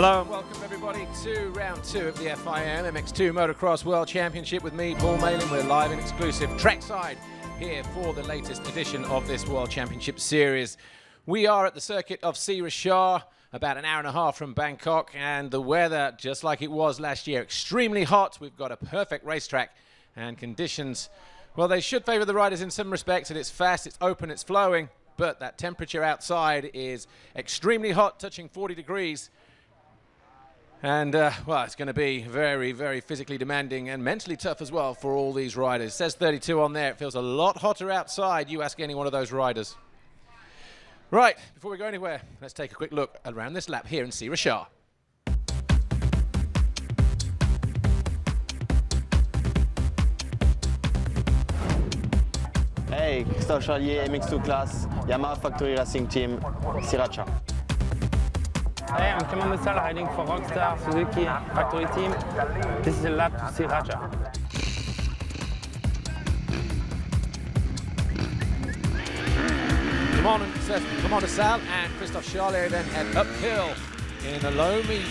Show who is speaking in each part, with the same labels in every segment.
Speaker 1: Hello and welcome everybody to round 2 of the FIM MX2 Motocross World Championship with me, Paul Malin. We're live and exclusive trackside here for the latest edition of this World Championship Series. We are at the circuit of Sri Shah, about an hour and a half from Bangkok, and the weather, just like it was last year, extremely hot. We've got a perfect racetrack and conditions, well, they should favour the riders in some respects. It's fast, it's open, it's flowing, but that temperature outside is extremely hot, touching 40 degrees. And, well, it's going to be very, very physically demanding and mentally tough as well for all these riders. It says 32 on there. It feels a lot hotter outside. You ask any one of those riders. Right, before we go anywhere, let's take a quick look around this lap here in Sri Shah.
Speaker 2: Hey, Christophe Charlier, MX2 class, Yamaha Factory Racing Team, Sriracha.
Speaker 3: Hey, I'm Clement Messal riding for Rockstar Suzuki Factory Team. This is a lap to Sriracha.
Speaker 1: Clement Messal and Christophe Charlier then head uphill in the loamy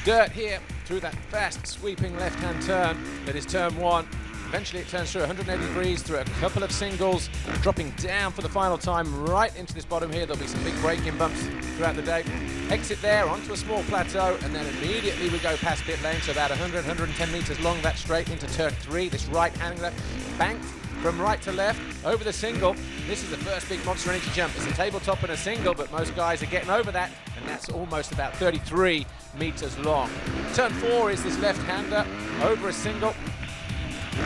Speaker 1: dirt here through that fast sweeping left-hand turn that is turn 1. Eventually it turns through 180 degrees through a couple of singles, dropping down for the final time right into this bottom here. There'll be some big braking bumps throughout the day. Exit there onto a small plateau, and then immediately we go past pit lane, so about 100, 110 meters long, that straight into turn 3, this right-hander, banked from right to left over the single. This is the first big Monster Energy jump. It's a tabletop and a single, but most guys are getting over that, and that's almost about 33 meters long. Turn 4 is this left-hander over a single.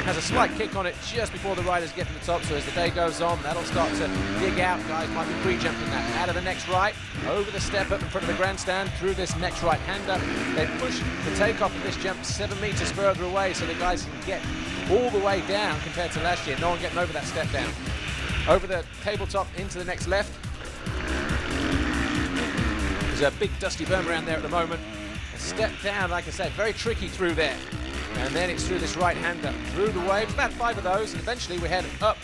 Speaker 1: Has a slight kick on it just before the riders get to the top, so as the day goes on, that'll start to dig out. Guys might be pre-jumping that. Out of the next right, over the step up in front of the grandstand, through this next right-hander. They push the takeoff of this jump 7 meters further away so the guys can get all the way down compared to last year. No one getting over that step down. Over the tabletop into the next left. There's a big dusty berm around there at the moment. A step down, like I said, very tricky through there. And then it's through this right-hander, through the waves, about 5 of those, and eventually we head up,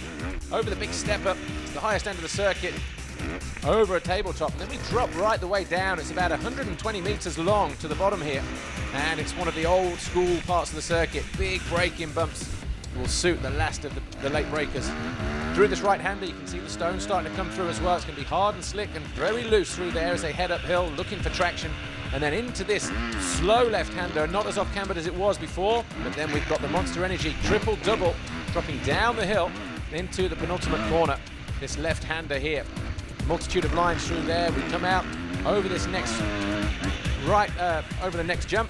Speaker 1: over the big step up to the highest end of the circuit, over a tabletop, and then we drop right the way down. It's about 120 meters long to the bottom here, and it's one of the old school parts of the circuit. Big braking bumps will suit the last of the late breakers. Through this right-hander, you can see the stones starting to come through as well. It's going to be hard and slick and very loose through there as they head uphill, looking for traction. And then into this slow left-hander, not as off-cambered as it was before, but then we've got the Monster Energy triple-double dropping down the hill into the penultimate corner. This left-hander here. Multitude of lines through there. We come out over this next over the next jump.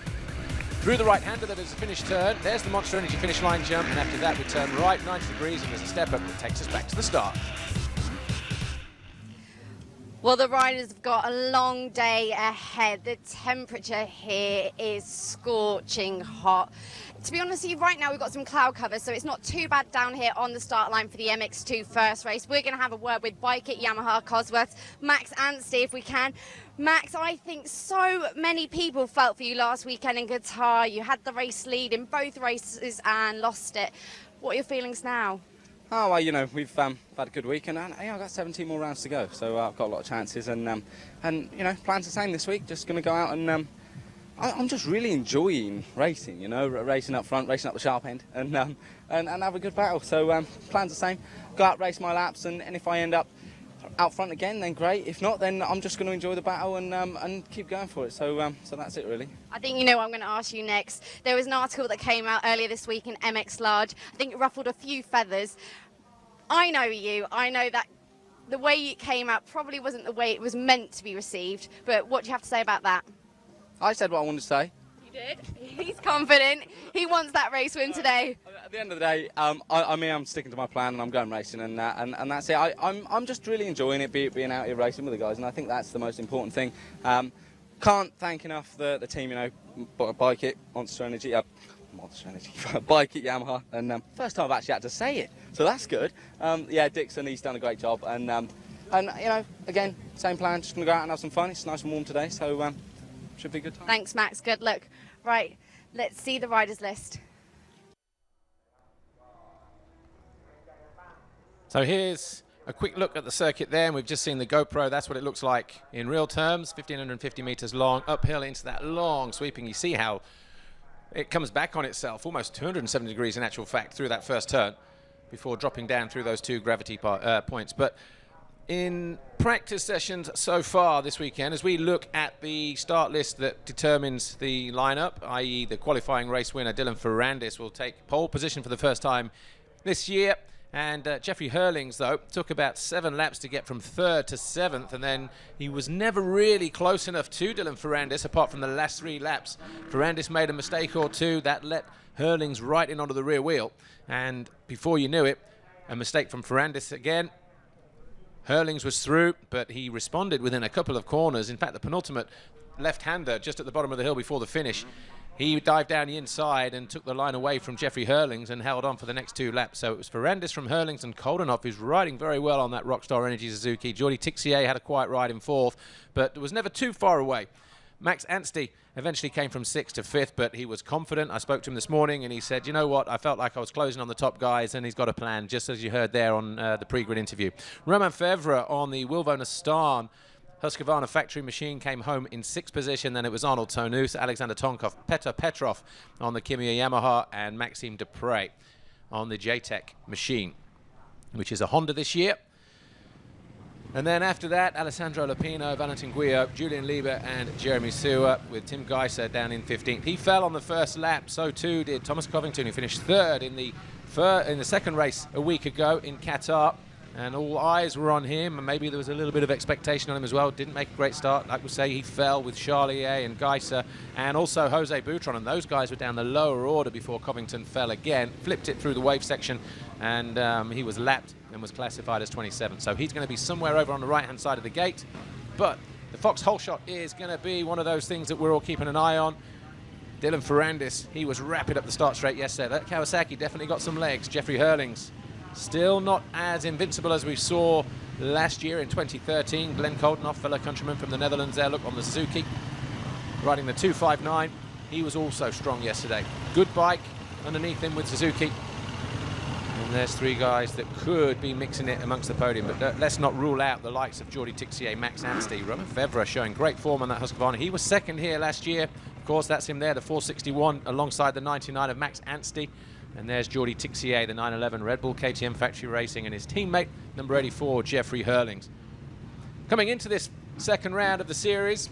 Speaker 1: Through the right-hander that is a finish turn. There's the Monster Energy finish line jump, and after that we turn right 90 degrees, and there's a step up that takes us back to the start.
Speaker 4: Well, the riders have got a long day ahead. The temperature here is scorching hot. To be honest with you, right now we've got some cloud cover, so it's not too bad down here on the start line for the MX2 first race. We're going to have a word with Bike at Yamaha Cosworth, Max Anstey, if we can. Max, I think so many people felt for you last weekend in Qatar. You had the race lead in both races and lost it. What are your feelings now?
Speaker 3: Oh, well, you know, we've had a good weekend, and I've got 17 more rounds to go, so I've got a lot of chances, and you know, plans the same this week. Just going to go out and I'm just really enjoying racing, you know, racing up front, racing up the sharp end, and have a good battle. So plans the same. Go out, race my laps, and if I end up out front again, then great. If not, then I'm just going to enjoy the battle and keep going for it. So so that's it, really.
Speaker 4: I think you know what I'm going to ask you next. There was an article that came out earlier this week in MX Large. I think it ruffled a few feathers. I know you. I know that the way it came out probably wasn't the way it was meant to be received. But what do you have to say about that?
Speaker 3: I said what I wanted to say.
Speaker 4: You did? He's confident. He wants that race win today.
Speaker 3: At the end of the day, I mean, I'm sticking to my plan and I'm going racing, and that's it. I'm just really enjoying it, being out here racing with the guys, and I think that's the most important thing. Can't thank enough the team, you know, Bike It, Monster Energy, Bike It Yamaha, and first time I've actually had to say it, so that's good. Yeah, Dixon, he's done a great job, and you know, again, same plan, just going to go out and have some fun. It's nice and warm today, so should be a good time.
Speaker 4: Thanks, Max. Good luck. Right, let's see the riders list.
Speaker 1: So here's a quick look at the circuit there, and we've just seen the GoPro. That's what it looks like in real terms. 1,550 meters long, uphill into that long sweeping. You see how it comes back on itself, almost 270 degrees in actual fact, through that first turn before dropping down through those 2 gravity points. But in practice sessions so far this weekend, as we look at the start list that determines the lineup, i.e. the qualifying race winner Dylan Ferrandis will take pole position for the first time this year. And Jeffrey Hurlings, though, took about 7 laps to get from 3rd to 7th, and then he was never really close enough to Dylan Ferrandis, apart from the last 3 laps. Ferrandis made a mistake or two that let Hurlings right in onto the rear wheel, and before you knew it, a mistake from Ferrandis again. Hurlings was through, but he responded within a couple of corners. In fact, the penultimate left-hander just at the bottom of the hill before the finish, he dived down the inside and took the line away from Jeffrey Hurlings and held on for the next 2 laps. So it was Ferrandis from Hurlings and Koldenhoff, who's riding very well on that Rockstar Energy Suzuki. Jordi Tixier had a quiet ride in 4th, but was never too far away. Max Anstey eventually came from 6th to 5th, but he was confident. I spoke to him this morning, and he said, you know what, I felt like I was closing on the top guys, and he's got a plan, just as you heard there on the pre-grid interview. Romain Fevre on the Wilvo Nastan Husqvarna factory machine came home in 6th position. Then it was Arnold Tonus, Alexander Tonkov, Petr Petrov on the Kimiya Yamaha, and Maxime Dupre on the JTEC machine, which is a Honda this year. And then after that, Alessandro Lupino, Valentin Guillot, Julian Lieber, and Jeremy Sewer, with Tim Geiser down in 15th. He fell on the first lap. So too did Thomas Covington, who finished 3rd in the second race a week ago in Qatar. And all eyes were on him, and maybe there was a little bit of expectation on him as well. Didn't make a great start. Like we say, he fell with Charlier and Geiser, and also Jose Boutron, and those guys were down the lower order before Covington fell again. Flipped it through the wave section, and he was lapped and was classified as 27th. So he's going to be somewhere over on the right-hand side of the gate. But the Fox hole shot is going to be one of those things that we're all keeping an eye on. Dylan Ferrandis, he was rapid up the start straight yesterday. That Kawasaki definitely got some legs. Jeffrey Hurlings, still not as invincible as we saw last year in 2013. Glenn Koldenhoff, fellow countryman from the Netherlands there, look on the Suzuki, riding the 259. He was also strong yesterday. Good bike underneath him with Suzuki. And there's 3 guys that could be mixing it amongst the podium, but let's not rule out the likes of Jordi Tixier, Max Anstey. Romain Fevre showing great form on that Husqvarna. He was 2nd here last year. Of course, that's him there, the 461 alongside the 99 of Max Anstey. And there's Jordi Tixier, the 911 Red Bull KTM Factory Racing, and his teammate, number 84, Jeffrey Hurlings. Coming into this second round of the series,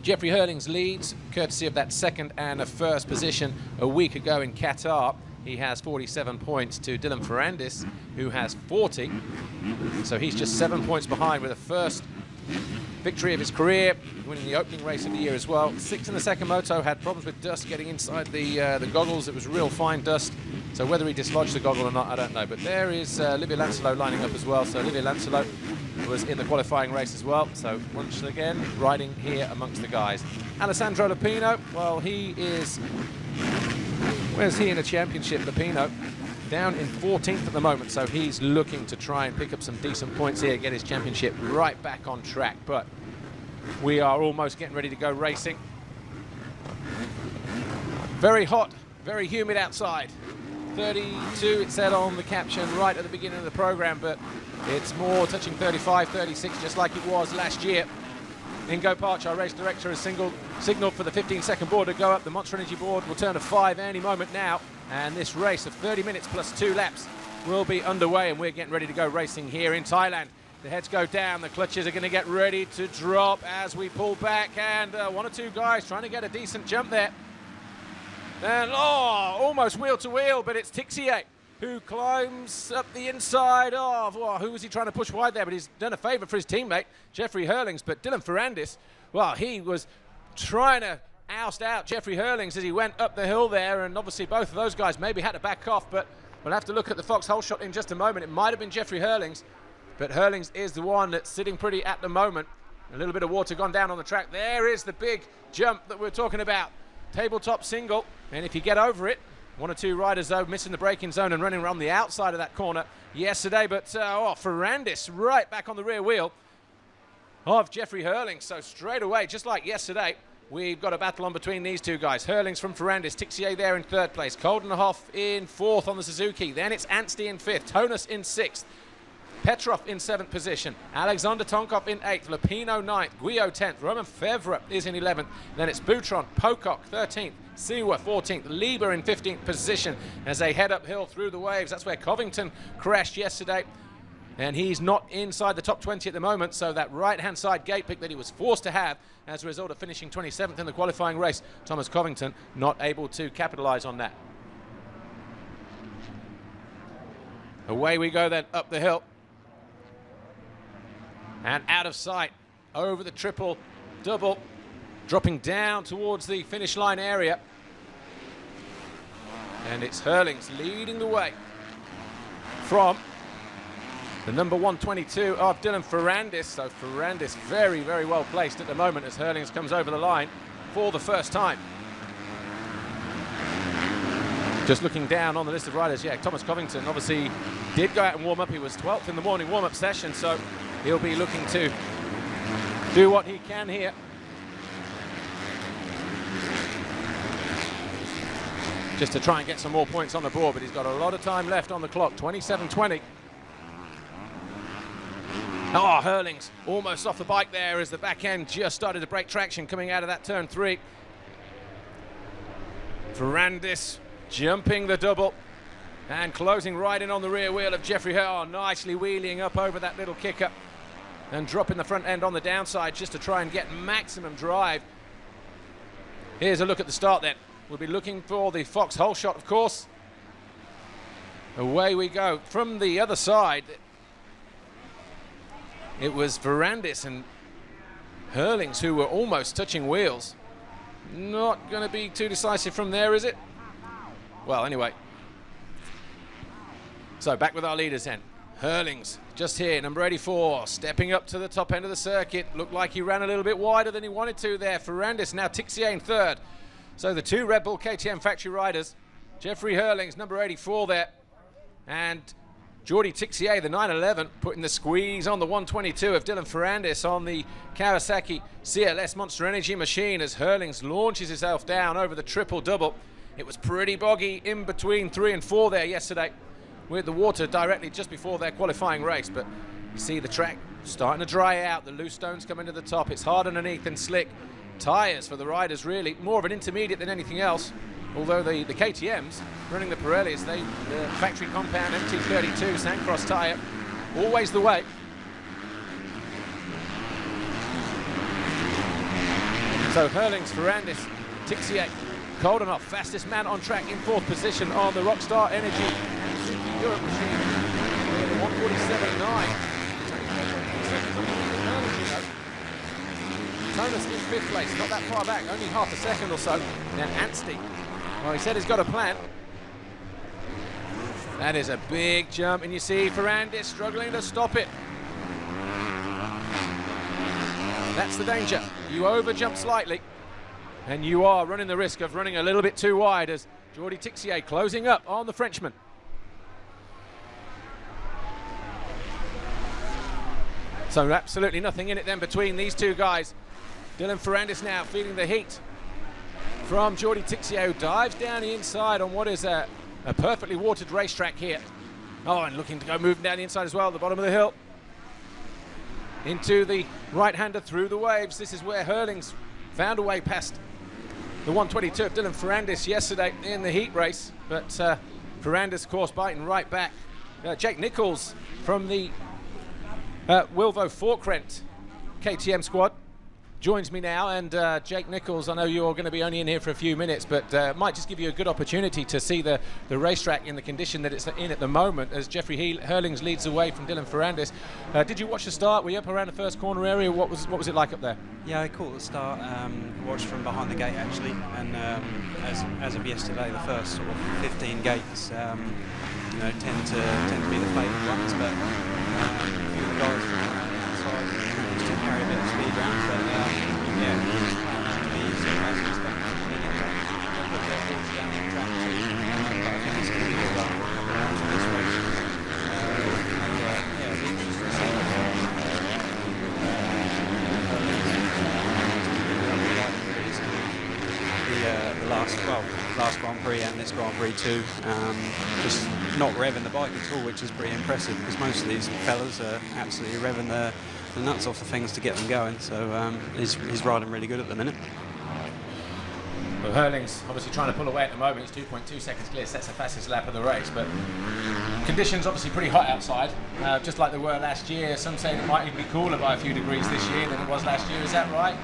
Speaker 1: Jeffrey Hurlings leads, courtesy of that 2nd and a 1st position a week ago in Qatar. He has 47 points to Dylan Ferrandis, who has 40. So he's just 7 points behind with a first victory of his career, winning the opening race of the year as well. 6th in the second moto, had problems with dust getting inside the goggles. It was real fine dust. So whether he dislodged the goggle or not, I don't know. But there is Livio Lancelot lining up as well. So Livio Lancelot was in the qualifying race as well. So once again, riding here amongst the guys. Alessandro Lupino, well, he is... Where's he in a championship, Lupino? Down in 14th at the moment, so he's looking to try and pick up some decent points here, get his championship right back on track. But we are almost getting ready to go racing. Very hot, very humid outside. 32, it said on the caption right at the beginning of the program, but it's more touching 35, 36, just like it was last year. Ingo Parch, our race director, has signaled for the 15-second board to go up. The Monster Energy board will turn to 5 any moment now. And this race of 30 minutes plus 2 laps will be underway, and we're getting ready to go racing here in Thailand. The heads go down, the clutches are going to get ready to drop as we pull back, and 1 or 2 guys trying to get a decent jump there. And almost wheel to wheel, but it's Tixier who climbs up the inside of, who was he trying to push wide there, but he's done a favour for his teammate, Jeffrey Hurlings. But Dylan Ferrandis, well, he was trying to oust out Jeffrey Hurlings as he went up the hill there, and obviously both of those guys maybe had to back off, but we'll have to look at the Fox hole shot in just a moment. It might have been Jeffrey Hurlings, but Hurlings is the one that's sitting pretty at the moment. A little bit of water gone down on the track. There is the big jump that we're talking about. Tabletop single, and if you get over it, 1 or 2 riders though missing the braking zone and running around the outside of that corner yesterday, but Ferrandis right back on the rear wheel of Jeffrey Hurlings. So straight away, just like yesterday, we've got a battle on between these 2 guys. Hurlings from Ferrandis, Tixier there in 3rd place, Koldenhoff in 4th on the Suzuki, then it's Anstey in 5th, Tonus in 6th. Petrov in 7th position, Alexander Tonkov in 8th, Lapino 9th, Guillot 10th, Roman Fevre is in 11th, then it's Boutron, Pocock 13th, Siwa 14th, Lieber in 15th position as they head uphill through the waves. That's where Covington crashed yesterday, and he's not inside the top 20 at the moment, so that right-hand side gate pick that he was forced to have as a result of finishing 27th in the qualifying race, Thomas Covington not able to capitalize on that. Away we go then, up the hill. And out of sight, over the triple, double, dropping down towards the finish line area. And it's Herlings leading the way from the number 122 of Dylan Ferrandis. So Ferrandis very, very well placed at the moment as Herlings comes over the line for the first time. Just looking down on the list of riders, yeah, Thomas Covington obviously did go out and warm up. He was 12th in the morning warm-up session, so he'll be looking to do what he can here. Just to try and get some more points on the board, but he's got a lot of time left on the clock, 27:20. Oh, Herlings almost off the bike there as the back end just started to break traction coming out of that turn 3. Ferrandis jumping the double and closing right in on the rear wheel of Jeffrey Hurl, nicely wheeling up over that little kicker and dropping the front end on the downside just to try and get maximum drive. Here's a look at the start then. We'll be looking for the Fox hole shot, of course. Away we go. From the other side, it was Ferrandis and Herlings who were almost touching wheels. Not going to be too decisive from there, is it? Well, anyway. So back with our leaders then. Herlings just here, number 84, stepping up to the top end of the circuit. Looked like he ran a little bit wider than he wanted to there. Ferrandis now Tixier in 3rd. So the 2 Red Bull KTM factory riders, Jeffrey Herlings, number 84 there, and Jordi Tixier, the 911, putting the squeeze on the 122 of Dylan Ferrandis on the Kawasaki CLS Monster Energy machine as Herlings launches himself down over the triple-double. It was pretty boggy in between 3 and 4 there yesterday with the water directly just before their qualifying race, but you see the track starting to dry out, the loose stones coming to the top, it's hard underneath and slick. Tyres for the riders really, more of an intermediate than anything else, although the KTMs running the Pirellis, the factory compound MT32 Sandcross tyre, always the way. So Herlings, Ferrandis, Tixier, Koldenhoff, fastest man on track in 4th position on the Rockstar Energy Europe machine. 147.9. Jonas in 5th place, not that far back, only half a second or so. And then Anstey, well, he said he's got a plan. That is a big jump, and you see Ferrandis struggling to stop it. That's the danger. You over jump slightly, and you are running the risk of running a little bit too wide as Jordi Tixier closing up on the Frenchman. So absolutely nothing in it then between these two guys. Dylan Ferrandis now feeling the heat from Jordi Tixier, who dives down the inside on what is a perfectly watered racetrack here. Oh, and looking to go moving down the inside as well, the bottom of the hill. Into the right-hander through the waves. This is where Herlings found a way past the 122 of Dylan Ferrandis yesterday in the heat race. But Ferrandis, of course, biting right back. Jake Nichols from the Wilvo Forkrent KTM squad joins me now, and Jake Nichols, I know you're going to be only in here for a few minutes, but might just give you a good opportunity to see the racetrack in the condition that it's in at the moment as Jeffrey Herlings leads away from Dylan Ferrandis. Did you watch the start? Were you up around the first corner area? What was it like up there?
Speaker 5: Yeah, I caught the start, watched from behind the gate actually, and as of yesterday, the first sort of 15 gates you know, tend to be the favourite ones, but a few of the guys from outside managed to carry a bit of speed around, but yeah, to be sort of as expected, they get to put their force down the track too, but I think it's going to be good luck for a couple of rounds of this race. Yeah, it'll be interesting to see the last, well, last Grand Prix and this Grand Prix too. Just not revving the bike at all, which is pretty impressive because most of these fellas are absolutely revving the nuts off the things to get them going. So he's riding really good at the minute.
Speaker 1: Well, Hurling's obviously trying to pull away at the moment. He's 2.2 seconds clear, sets the fastest lap of the race, but conditions obviously pretty hot outside, just like they were last year. Some say it might even be cooler by a few degrees this year than it was last year. Is that right?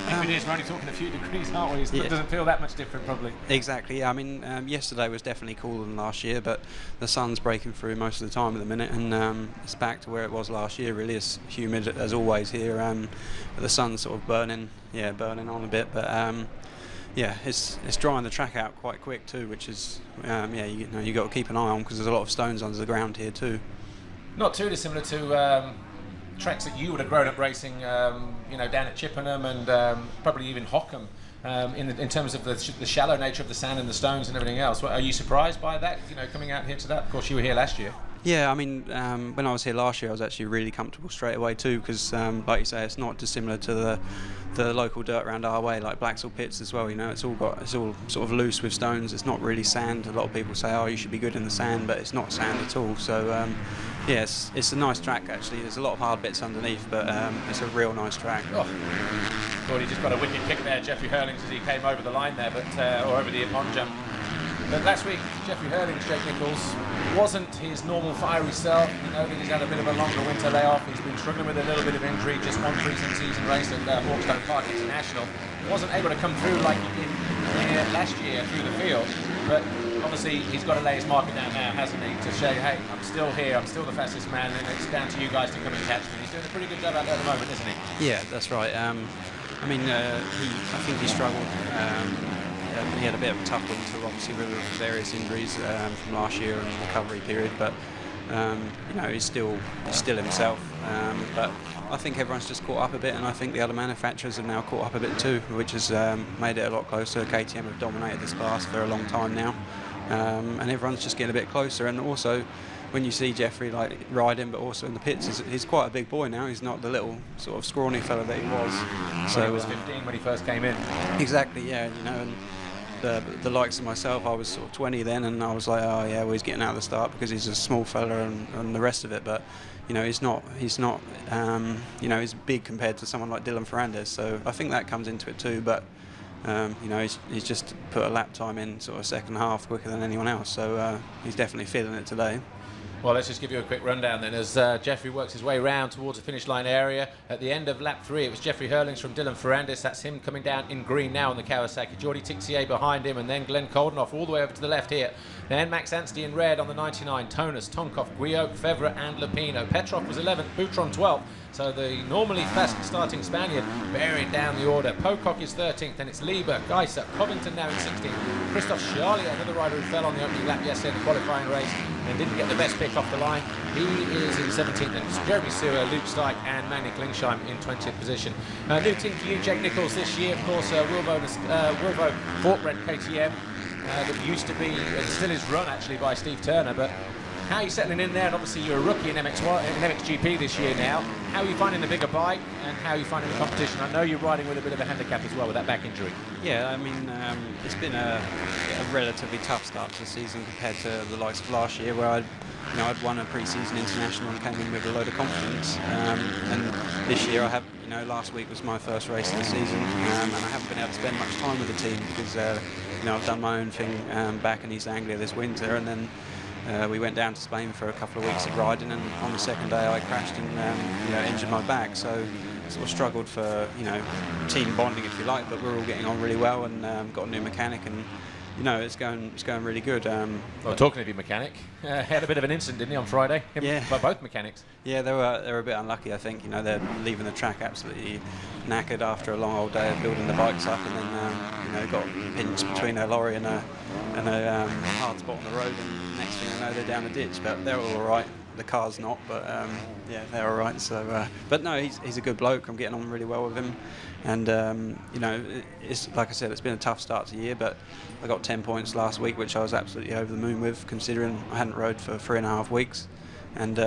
Speaker 1: If it is, we're only talking a few degrees, aren't we? It doesn't feel that much different, probably.
Speaker 5: Exactly. Yeah. I mean, yesterday was definitely cooler than last year, but the sun's breaking through most of the time at the minute, and it's back to where it was last year. Really, it's humid as always here, but the sun's sort of burning on a bit. But yeah, it's drying the track out quite quick too, which is you got to keep an eye on because there's a lot of stones under the ground here too. Not
Speaker 1: too dissimilar to tracks that you would have grown up racing, down at Chippenham and probably even Hockham, in terms of the shallow nature of the sand and the stones and everything else. Are you surprised by that? Coming out here to that. Of course, you were here last year.
Speaker 5: Yeah, I mean, when I was here last year, I was actually really comfortable straight away too, because, like you say, it's not dissimilar to the local dirt around our way, like Blacksall Pits as well. It's all sort of loose with stones. It's not really sand. A lot of people say, oh, you should be good in the sand, but it's not sand at all. So, yes, it's a nice track actually. There's a lot of hard bits underneath, but it's a real nice track.
Speaker 1: Oh. Thought he just got a wicked kick there, Jeffrey Hurlings, as he came over the line there, or over the on jump. But last week, Jeffrey Hurlings, Jake Nichols, wasn't his normal fiery self. That he's had a bit of a longer winter layoff. He's been struggling with a little bit of injury, just one season race at Hawkstone Park International. Wasn't able to come through like he did here last year through the field. But obviously, he's got to lay his marker down now, hasn't he? To say, hey, I'm still here, I'm still the fastest man, and it's down to you guys to come and catch me. He's doing a pretty good job out there at the moment, isn't he?
Speaker 5: Yeah, that's right. I think he struggled. He had a bit of a tough winter, obviously, with various injuries from last year and recovery period. But he's still himself. But I think everyone's just caught up a bit, and I think the other manufacturers have now caught up a bit too, which has made it a lot closer. KTM have dominated this class for a long time now, and everyone's just getting a bit closer. And also, when you see Jeffrey riding, but also in the pits, he's quite a big boy now. He's not the little sort of scrawny fella that he was.
Speaker 1: So he was 15 when he first came in.
Speaker 5: Exactly, yeah. And the likes of myself, I was sort of 20 then, and I was like, oh yeah, well, he's getting out of the start because he's a small fella and the rest of it. But he's not he's big compared to someone like Dylan Ferrandis. So I think that comes into it too. But he's just put a lap time in sort of second half quicker than anyone else. So he's definitely feeling it today.
Speaker 1: Well, let's just give you a quick rundown then as Jeffrey works his way round towards the finish line area. At the end of lap 3, it was Jeffrey Hurlings from Dylan Ferrandis. That's him coming down in green now on the Kawasaki. Jordi Tixier behind him, and then Glenn Koldenoff all the way over to the left here. Then Max Anstey in red on the 99. Tonus, Tonkov, Guillaume, Fevre and Lupino. Petrov was 11th, Boutron 12th. So the normally fast starting Spaniard buried down the order. Pocock is 13th, then it's Lieber, Geiser, Covington now in 16th. Christophe Charlier, another rider who fell on the opening lap yesterday in the qualifying race and didn't get the best pick off the line. He is in 17th, and it's Jeremy Sewer, Luke Steik and Magny Klingsheim in 20th position. New team for you, Jake Nichols this year, of course, Wilvo Fortbred KTM that used to be, and still is run actually by Steve Turner, but how are you settling in there? And obviously you're a rookie in MXGP this year now. How are you finding the bigger bike and how are you finding the competition? I know you're riding with a bit of a handicap as well with that back injury.
Speaker 5: Yeah, I mean, it's been a relatively tough start to the season compared to the likes of last year where I'd won a pre-season international and came in with a load of confidence. And this year last week was my first race of the season and I haven't been able to spend much time with the team because I've done my own thing back in East Anglia this winter, and then we went down to Spain for a couple of weeks of riding, and on the second day I crashed and injured my back. So sort of struggled for team bonding, if you like, but we're all getting on really well and got a new mechanic, and it's going really good.
Speaker 1: Well, talking of your mechanic, had a bit of an incident, didn't he, on Friday?
Speaker 5: Yeah.
Speaker 1: By both mechanics.
Speaker 5: Yeah, they were a bit unlucky, I think. They're leaving the track absolutely knackered after a long old day of building the bikes up, and then got pinched between a lorry and a hard spot on the road, and next thing I know they're down the ditch. But they're all right. The car's not, but yeah, they're all right. So, but no, he's a good bloke. I'm getting on really well with him, and it's like I said, it's been a tough start to the year, but I got 10 points last week, which I was absolutely over the moon with, considering I hadn't rode for 3.5 weeks. And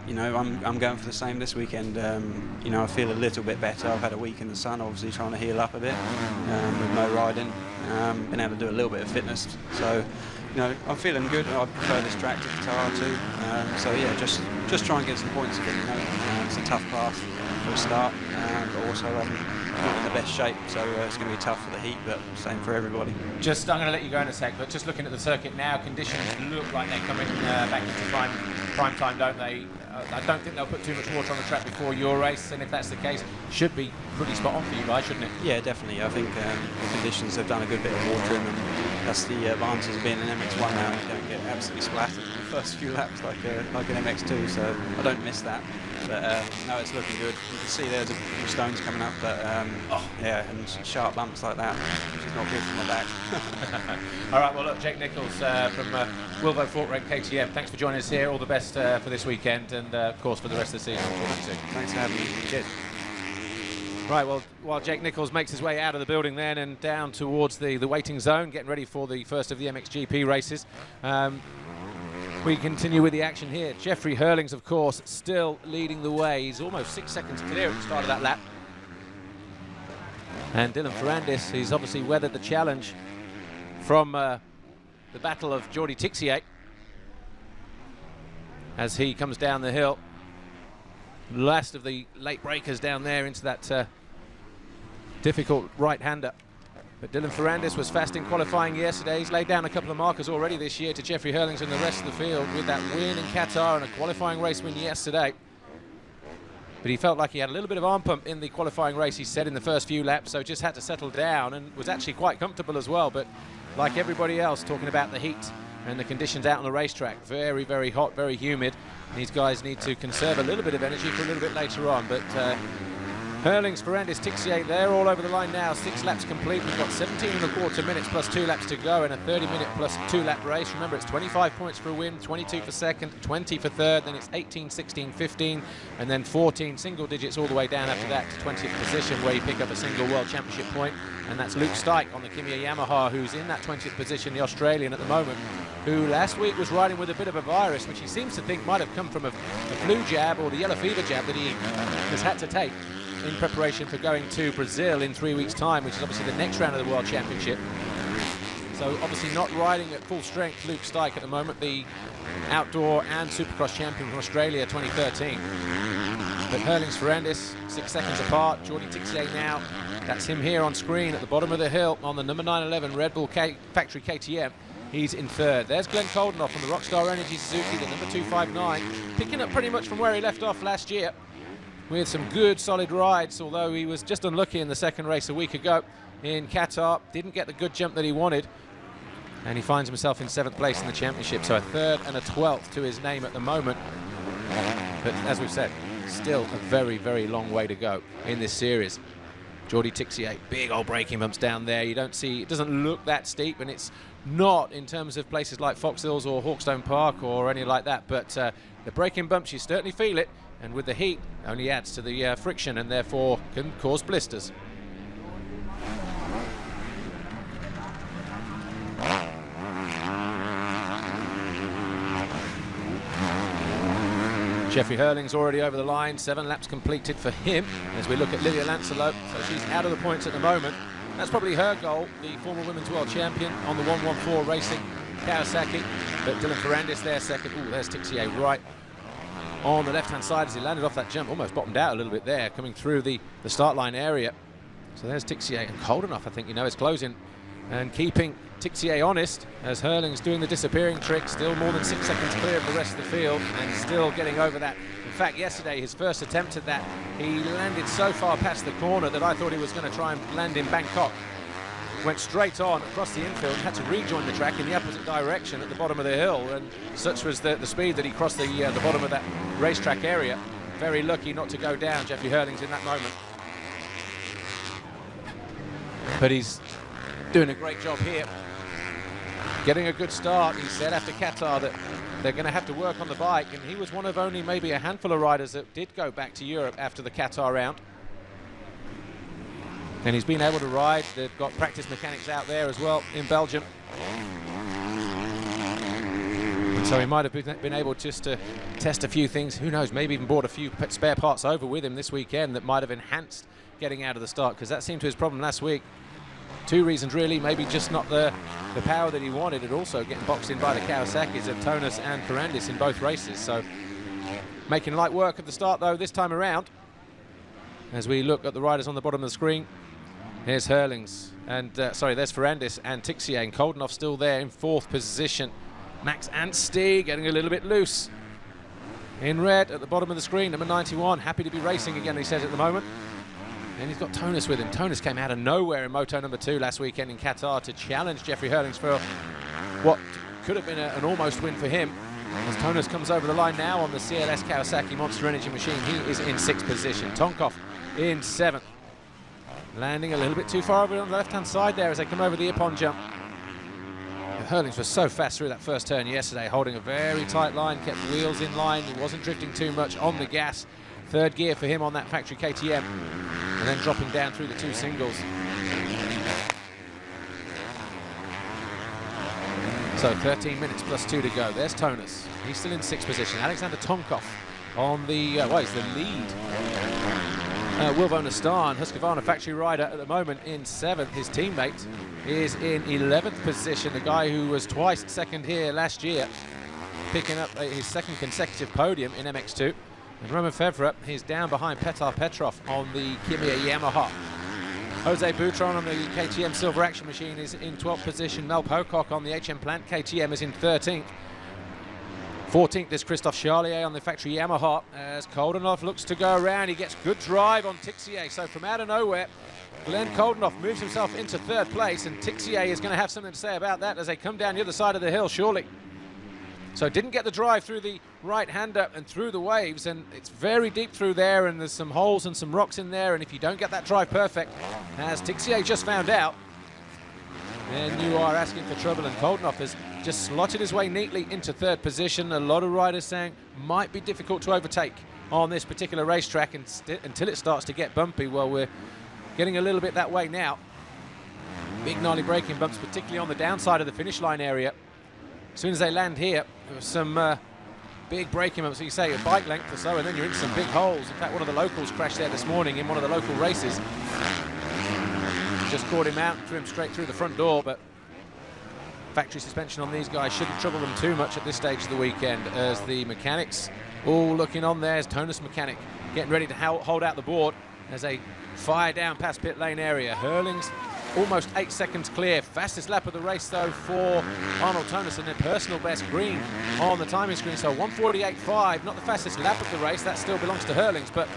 Speaker 5: you know, I'm going for the same this weekend. You know, I feel a little bit better. I've had a week in the sun, obviously trying to heal up a bit with no riding. Been able to do a little bit of fitness. So, you know, I'm feeling good. I prefer this track to Qatar too. So yeah, just try and get some points again. You know, it's a tough class for a start, but also not in the best shape. So it's going to be tough for the heat, but same for everybody.
Speaker 1: I'm going to let you go in a sec, but just looking at the circuit now, conditions look like they're coming back into prime time, don't they? I don't think they'll put too much water on the track before your race, and if that's the case, should be pretty spot on for you guys, shouldn't it?
Speaker 5: Yeah, definitely. I think the conditions have done a good bit of water in them. That's the advantage of being an MX1 now. You don't get absolutely splattered in the first few laps like an MX2, so I don't miss that. But no, it's looking good. You can see there's a few stones coming up, but yeah, and sharp bumps like that, which is not good for my back.
Speaker 1: All right, well, look, Jake Nichols from Wilvo Fortrake KTM, thanks for joining us here. All the best for this weekend and, of course, for the rest of the season.
Speaker 5: Thanks for having me.
Speaker 1: Cheers. Right, well, while Jake Nichols makes his way out of the building then and down towards the waiting zone, getting ready for the first of the MXGP races, we continue with the action here. Jeffrey Hurlings, of course, still leading the way. He's almost 6 seconds clear at the start of that lap. And Dylan Ferrandis, he's obviously weathered the challenge from the battle of Jordi Tixier as he comes down the hill. Last of the late breakers down there into that difficult right-hander. But Dylan Ferrandis was fast in qualifying yesterday. He's laid down a couple of markers already this year to Jeffrey Hurlings and the rest of the field with that win in Qatar and a qualifying race win yesterday. But he felt like he had a little bit of arm pump in the qualifying race, he said, in the first few laps, so just had to settle down and was actually quite comfortable as well. But like everybody else, talking about the heat and the conditions out on the racetrack, very, very hot, very humid. These guys need to conserve a little bit of energy for a little bit later on. But Hurlings, Ferrandis, Tixier, they're all over the line now. 6 laps complete. We've got 17.25 minutes plus 2 laps to go in a 30-minute plus 2-lap race. Remember, it's 25 points for a win, 22 for second, 20 for third, then it's 18, 16, 15, and then 14 single digits all the way down after that to 20th position, where you pick up a single World Championship point. And that's Luke Stike on the Kimiya Yamaha, who's in that 20th position, the Australian at the moment, who last week was riding with a bit of a virus, which he seems to think might have come from a flu jab or the yellow fever jab that he has had to take in preparation for going to Brazil in 3 weeks' time, which is obviously the next round of the World Championship. So obviously not riding at full strength, Luke Stike at the moment, the outdoor and Supercross champion from Australia 2013. But Hurlings, Ferrandis, 6 seconds apart. Jordi Tixier now, that's him here on screen at the bottom of the hill on the number 911 Red Bull Factory KTM. He's in third. There's Glenn Coldenoff on the Rockstar Energy Suzuki, the number 259, picking up pretty much from where he left off last year with some good solid rides, although he was just unlucky in the second race a week ago in Qatar. Didn't get the good jump that he wanted, and he finds himself in 7th place in the championship, so a 3rd and a 12th to his name at the moment. But as we've said, still a very, very long way to go in this series. Jordi Tixier, big old braking bumps down there. You don't see, it doesn't look that steep, and it's not in terms of places like Fox Hills or Hawkstone Park or any like that, but the braking bumps, you certainly feel it, and with the heat only adds to the friction and therefore can cause blisters. Jeffrey Hurlings already over the line, 7 laps completed for him as we look at Lydia Lancelot. So she's out of the points at the moment. That's probably her goal, the former Women's World Champion on the 114 Racing Kawasaki. But Dylan Ferrandis there second. Ooh, there's Tixier right on the left-hand side as he landed off that jump. Almost bottomed out a little bit there, coming through the start line area. So there's Tixier, and Coldenoff, I think, you know, is closing and keeping Tixier honest as Hurlings doing the disappearing trick, still more than 6 seconds clear of the rest of the field and still getting over that. In fact, yesterday, his first attempt at that, he landed so far past the corner that I thought he was going to try and land in Bangkok. Went straight on across the infield, had to rejoin the track in the opposite direction at the bottom of the hill, and such was the speed that he crossed the bottom of that racetrack area. Very lucky not to go down, Jeffrey Hurlings, in that moment. But he's doing a great job here, getting a good start. He said after Qatar that they're going to have to work on the bike, and he was one of only maybe a handful of riders that did go back to Europe after the Qatar round. And he's been able to ride. They've got practice mechanics out there as well in Belgium. So he might have been able just to test a few things. Who knows, maybe even brought a few spare parts over with him this weekend that might have enhanced getting out of the start, because that seemed to his problem last week. Two reasons really, maybe just not the power that he wanted, and also getting boxed in by the Kawasaki's of Tonus and Ferrandis in both races. So making light work of the start though this time around. As we look at the riders on the bottom of the screen, here's Hurlings, and sorry, there's Ferrandis and Tixier, and Koldenhoff still there in 4th position. Max Anstey getting a little bit loose. In red at the bottom of the screen, number 91, happy to be racing again, he says at the moment. And he's got Tonus with him. Tonus came out of nowhere in Moto number 2 last weekend in Qatar to challenge Jeffrey Hurlings for what could have been an almost win for him. As Tonus comes over the line now on the CLS Kawasaki Monster Energy machine, he is in 6th position. Tonkov in 7th. Landing a little bit too far over on the left-hand side there as they come over the Ippon jump. Hurlings was so fast through that first turn yesterday, holding a very tight line, kept wheels in line, he wasn't drifting too much on the gas. 3rd gear for him on that factory KTM, and then dropping down through the 2 singles. So 13 minutes plus 2 to go. There's Tonus, he's still in 6th position. Alexander Tonkov on the, he's the lead. Wilvo Nastan, Husqvarna factory rider at the moment, in 7th. His teammate is in 11th position, the guy who was twice second here last year, picking up his 2nd consecutive podium in MX2. And Roman Fevre, he's down behind Petar Petrov on the Kimiya Yamaha. Jose Boutron on the KTM Silver Action Machine is in 12th position. Mel Pocock on the HM Plant KTM is in 13th. 14th is Christophe Charlier on the factory Yamaha, as Koldenhoff looks to go around. He gets good drive on Tixier, so from out of nowhere, Glenn Koldenhoff moves himself into 3rd place, and Tixier is going to have something to say about that as they come down the other side of the hill, surely. So didn't get the drive through the right-hander and through the waves, and it's very deep through there, and there's some holes and some rocks in there, and if you don't get that drive perfect, as Tixier just found out, then you are asking for trouble, and Koldenhoff has just slotted his way neatly into 3rd position. A lot of riders saying might be difficult to overtake on this particular racetrack until it starts to get bumpy. Well, we're getting a little bit that way now. Big gnarly braking bumps, particularly on the downside of the finish line area. As soon as they land here, there was some big braking bumps, so you say a bike length or so, and then you're into some big holes. In fact, one of the locals crashed there this morning in one of the local races. Just caught him out, threw him straight through the front door, but factory suspension on these guys shouldn't trouble them too much at this stage of the weekend, as the mechanics all looking on there. As Tonus mechanic getting ready to hold out the board as they fire down past pit lane area. Hurlings almost 8 seconds clear. Fastest lap of the race though for Arnold Tonus, and their personal best green on the timing screen. So 1:48.5, not the fastest lap of the race, that still belongs to Hurlings, but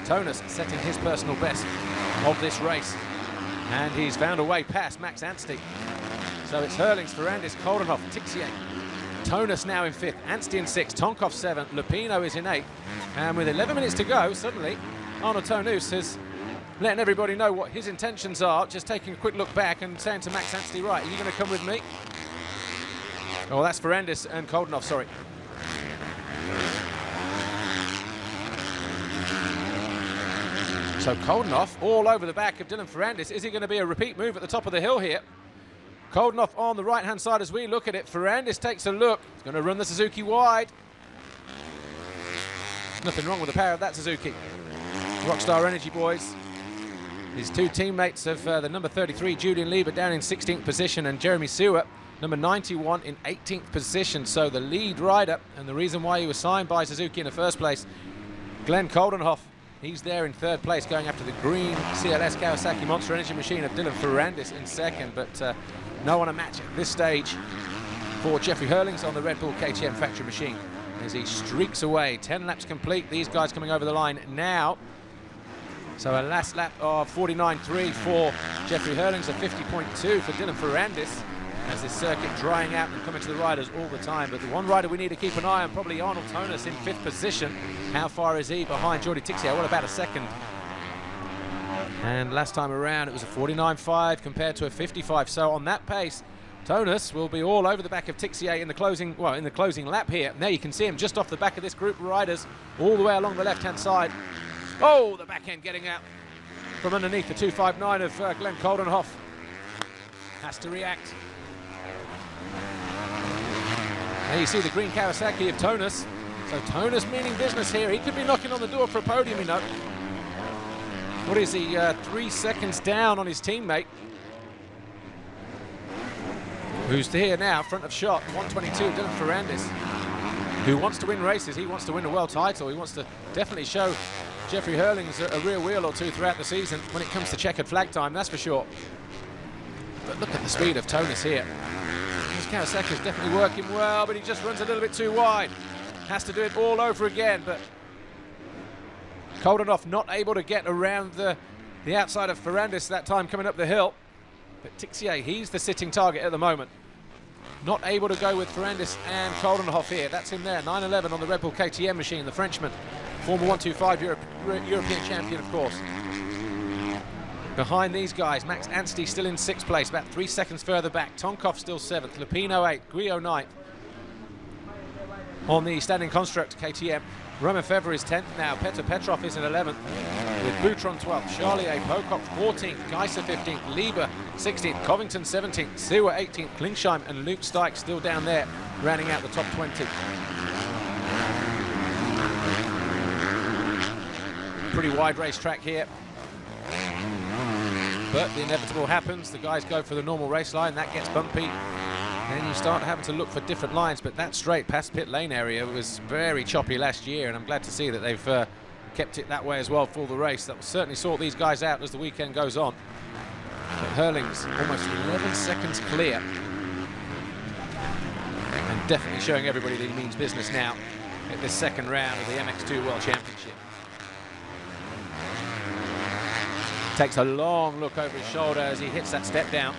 Speaker 1: Tonus setting his personal best of this race. And he's found a way past Max Anstey. So it's Hurlings, Ferrandis, Koldenhoff, Tixier. Tonus now in 5th, Anstey in 6th, Tonkov 7th, Lupino is in 8th. And with 11 minutes to go, suddenly Arnold Tonus is letting everybody know what his intentions are, just taking a quick look back and saying to Max Anstey, right, are you going to come with me? Oh, that's Ferrandis and Koldenhoff, sorry. So Koldenhoff all over the back of Dylan Ferrandis. Is he going to be a repeat move at the top of the hill here? Koldenhoff on the right-hand side as we look at it. Ferrandis takes a look. He's going to run the Suzuki wide. Nothing wrong with the power of that Suzuki. Rockstar Energy boys. His 2 teammates of the number 33, Julian Lieber, down in 16th position, and Jeremy Seward, number 91, in 18th position. So the lead rider, and the reason why he was signed by Suzuki in the first place, Glenn Koldenhoff, he's there in 3rd place, going after the green CLS Kawasaki Monster Energy machine of Dylan Ferrandis in 2nd, but no one a match at this stage for Jeffrey Hurlings on the Red Bull KTM factory machine as he streaks away. 10 laps complete, these guys coming over the line now. So a last lap of 49.3 for Jeffrey Hurlings, a 50.2 for Dylan Ferrandis, as this circuit drying out and coming to the riders all the time. But the one rider we need to keep an eye on, probably Arnold Tonus in 5th position. How far is he behind Jordi Tixier? What about a second? And last time around it was a 49.5 compared to a 55. So on that pace, Tonus will be all over the back of Tixier in the closing lap here. Now you can see him just off the back of this group of riders, all the way along the left-hand side. Oh, the back end getting out from underneath the 259 of Glenn Koldenhoff. Has to react. There you see the green Kawasaki of Tonus. So Tonus meaning business here. He could be knocking on the door for a podium, you know. What is he, 3 seconds down on his teammate, who's here now, front of shot, 122, Dylan Ferrandis, who wants to win races. He wants to win a world title. He wants to definitely show Jeffrey Hurlings a rear wheel or two throughout the season when it comes to checkered flag time, that's for sure. But look at the speed of Tonus here. This Kawasaki is definitely working well, but he just runs a little bit too wide. Has to do it all over again, but Koldenhoff not able to get around the outside of Ferrandis that time coming up the hill. But Tixier, he's the sitting target at the moment. Not able to go with Ferrandis and Koldenhoff here. That's him there, 911 on the Red Bull KTM machine, the Frenchman. Former 125 European champion, of course. Behind these guys, Max Anstey still in 6th place, about 3 seconds further back. Tonkov still 7th, Lupino 8th, Guillot 9th. On the standing construct KTM, Romain Febvre is 10th now, Petr Petrov is in 11th, with Boutron 12th, Charlier, Pocock 14th, Geiser 15th, Lieber 16th, Covington 17th, Sewa 18th, Klingsheim and Luke Stike still down there, rounding out the top 20. Pretty wide racetrack here. But the inevitable happens. The guys go for the normal race line. That gets bumpy. Then you start having to look for different lines. But that straight past pit lane area was very choppy last year. And I'm glad to see that they've kept it that way as well for the race. That will certainly sort these guys out as the weekend goes on. But Hurlings almost 11 seconds clear. And definitely showing everybody that he means business now at this second round of the MX2 World Championship. Takes a long look over his shoulder as he hits that step down.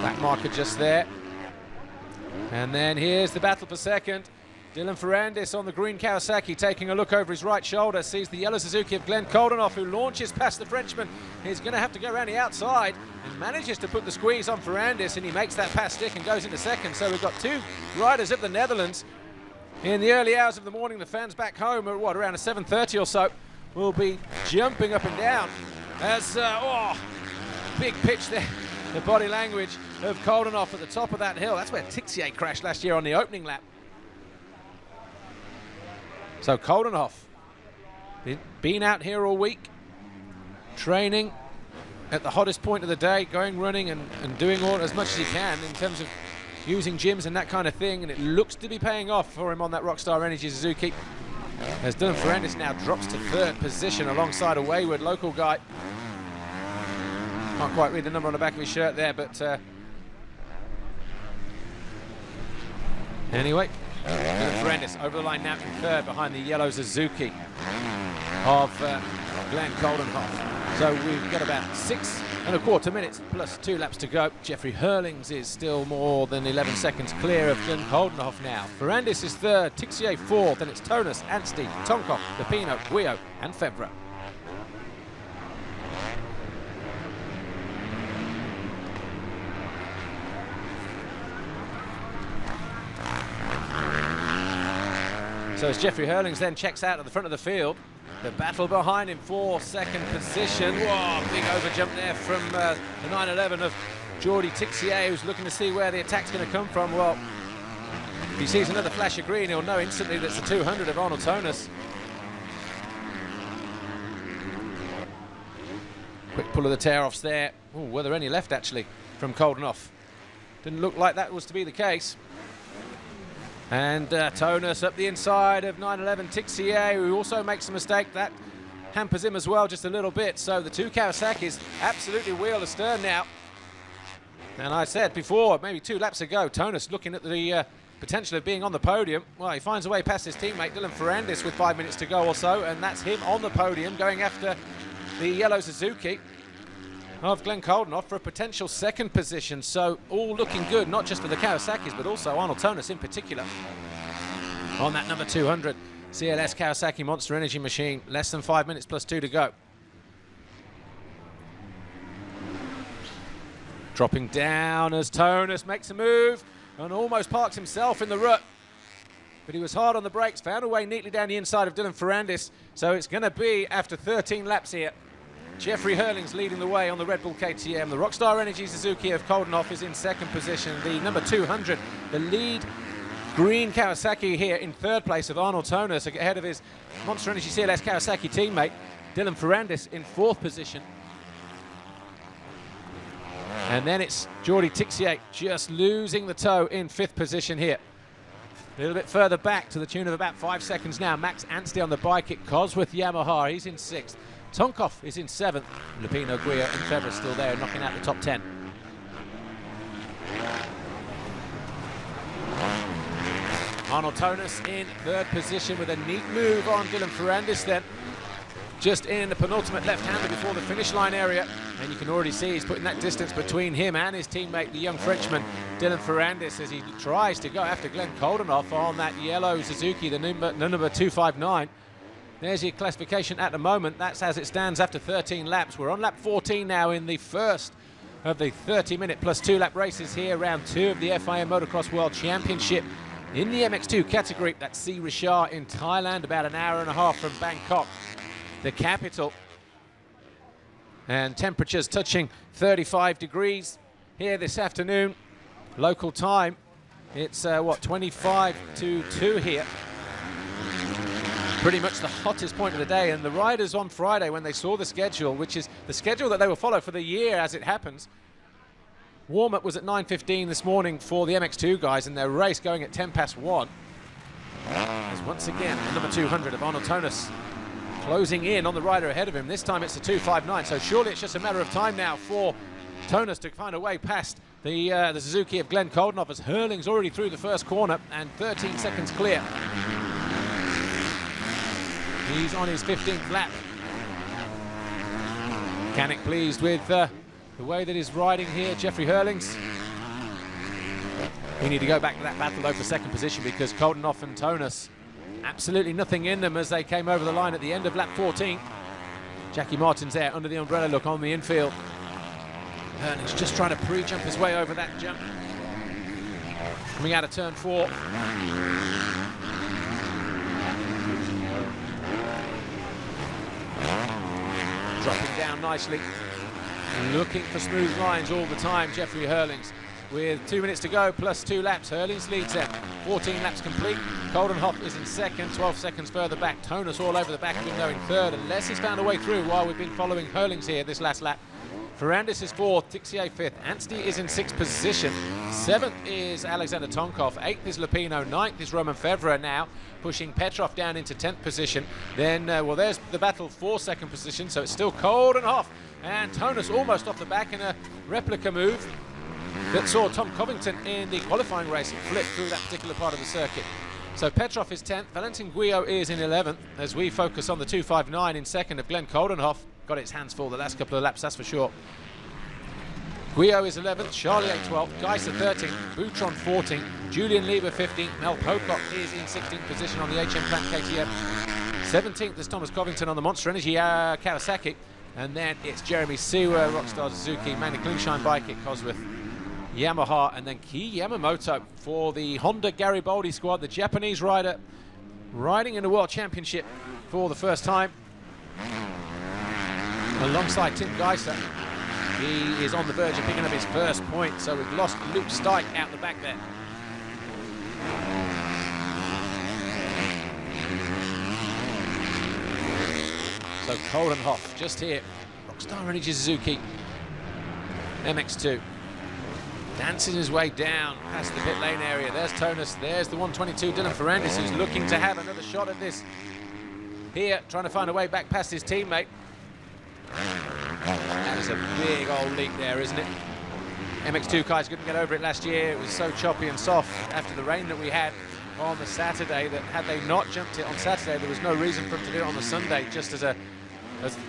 Speaker 1: Back marker just there. And then here's the battle for second. Dylan Ferrandis on the green Kawasaki taking a look over his right shoulder, sees the yellow Suzuki of Glenn Koldenhoff, who launches past the Frenchman. He's going to have to go around the outside and manages to put the squeeze on Ferrandis, and he makes that pass stick and goes into second. So we've got two riders of the Netherlands in the early hours of the morning. The fans back home are what, around 7:30 or so, will be jumping up and down as, big pitch there. The body language of Koldenhoff at the top of that hill. That's where Tixier crashed last year on the opening lap. So Koldenhoff, been out here all week, training at the hottest point of the day, going running and doing all as much as he can in terms of using gyms and that kind of thing, and it looks to be paying off for him on that Rockstar Energy Suzuki. As Dylan Ferrandis now drops to 3rd position alongside a wayward local guy. Can't quite read the number on the back of his shirt there, but anyway, Dylan Ferrandis over the line now in 3rd behind the yellow Suzuki of Glenn Koldenhoff. So we've got about 6¼ minutes plus 2 laps to go. Jeffrey Hurlings is still more than 11 seconds clear of Glenn Koldenhoff now. Ferrandis is 3rd, Tixier 4th, then it's Tonus, Anstey, Tonkov, Lupino, Guillot and Febvre. So as Jeffrey Hurlings then checks out at the front of the field, the battle behind him for 2nd position. Whoa, big overjump there from the 911 of Jordi Tixier, who's looking to see where the attack's going to come from. Well, if he sees another flash of green, he'll know instantly that's the 200 of Arnold Tonus. Quick pull of the tear-offs there. Ooh, were there any left, actually, from Koldenhoff? Didn't look like that was to be the case. And Tonus up the inside of 911 Tixier, who also makes a mistake. That hampers him as well just a little bit. So the two Kawasaki's absolutely wheel astern now. And I said before, maybe 2 laps ago, Tonus looking at the potential of being on the podium. Well, he finds a way past his teammate Dylan Ferrandis with 5 minutes to go or so, and that's him on the podium going after the yellow Suzuki of Glenn Koldenhoff for a potential 2nd position. So all looking good, not just for the Kawasaki's, but also Arnold Tonus in particular. On that number 200 CLS Kawasaki Monster Energy machine, less than 5 minutes plus 2 to go. Dropping down as Tonus makes a move and almost parks himself in the rut. But he was hard on the brakes, found a way neatly down the inside of Dylan Ferrandis. So it's going to be, after 13 laps here, Jeffrey Hurling's leading the way on the Red Bull KTM. The Rockstar Energy Suzuki of Koldenhoff is in second position. The number 200, the lead green Kawasaki here in third place of Arnold Tonus, ahead of his Monster Energy CLS Kawasaki teammate, Dylan Ferrandis, in fourth position. And then it's Jordi Tixier just losing the toe in fifth position here. A little bit further back to the tune of about 5 seconds now. Max Anstey on the bike at Cosworth Yamaha, he's in sixth. Tonkov is in seventh. Lupino, Guia and Febvre still there, knocking out the top 10. Arnold Tonus in third position with a neat move on Dylan Ferrandis then. Just in the penultimate left-hander before the finish line area. And you can already see he's putting that distance between him and his teammate, the young Frenchman, Dylan Ferrandis, as he tries to go after Glenn Koldenhoff on that yellow Suzuki, the number 259. There's your classification at the moment. That's as it stands after 13 laps. We're on lap 14 now in the first of the 30-minute plus 2-lap races here, round 2 of the FIM Motocross World Championship in the MX2 category. That's Si Richard in Thailand, about an hour and a half from Bangkok, the capital. And temperatures touching 35 degrees here this afternoon. Local time, it's 25 to 2 here. Pretty much the hottest point of the day. And the riders on Friday, when they saw the schedule, which is the schedule that they will follow for the year as it happens, warm-up was at 9:15 this morning for the MX2 guys, and their race going at 1:10. As once again, the number 200 of Arnold Tonus closing in on the rider ahead of him. This time it's a 2:59, so surely it's just a matter of time now for Tonus to find a way past the Suzuki of Glenn Koldenhoff, as Hurling's already through the first corner and 13 seconds clear. He's on his 15th lap. Mechanic pleased with the way that he's riding here, Jeffrey Hurlings. We need to go back to that battle though for second position, because Koldenhoff and Tonus, absolutely nothing in them as they came over the line at the end of lap 14. Jackie Martin's there under the umbrella look on the infield. Hurlings just trying to pre-jump his way over that jump. Coming out of turn 4. Dropping down nicely. Looking for smooth lines all the time, Jeffrey Hurlings. With 2 minutes to go, plus 2 laps, Hurlings leads them. 14 laps complete. Koldenhoff is in second, 12 seconds further back. Tonus all over the back of him, though, in third, unless he's found a way through while we've been following Hurlings here this last lap. Ferrandis is fourth, Tixier fifth, Anstey is in sixth position. Seventh is Alexander Tonkov, eighth is Lupino, ninth is Roman Febvre now, pushing Petrov down into 10th position. Then, well, there's the battle for second position, so it's still Koldenhoff and Tonus almost off the back in a replica move that saw Tom Covington in the qualifying race flip through that particular part of the circuit. So Petrov is 10th, Valentin Guillot is in 11th, as we focus on the 259 in second of Glenn Koldenhoff. Got its hands full the last couple of laps, that's for sure. Guillot is 11th, Charlier 12th, Geiser 13th, Boutron 14th, Julian Lieber 15th, Mel Pocock is in 16th position on the HM Plant KTM. 17th is Thomas Covington on the Monster Energy Kawasaki. And then it's Jeremy Siwa, Rockstar Suzuki, Magna Klingshine bike at Cosworth Yamaha, and then Ki Yamamoto for the Honda Garibaldi squad, the Japanese rider riding in the World Championship for the first time alongside Tim Geiser. He is on the verge of picking up his first point, so we've lost Luke Stike out the back there. So Koldenhoff just here, Rockstar Energy Suzuki, MX2. Dancing his way down past the pit lane area. There's Tonus, there's the 122 Dylan Ferrandis, who's looking to have another shot at this here, trying to find a way back past his teammate. That is a big old leap there, isn't it? MX2 guys couldn't get over it last year. It was so choppy and soft after the rain that we had on the Saturday that had they not jumped it on Saturday, there was no reason for them to do it on the Sunday, just as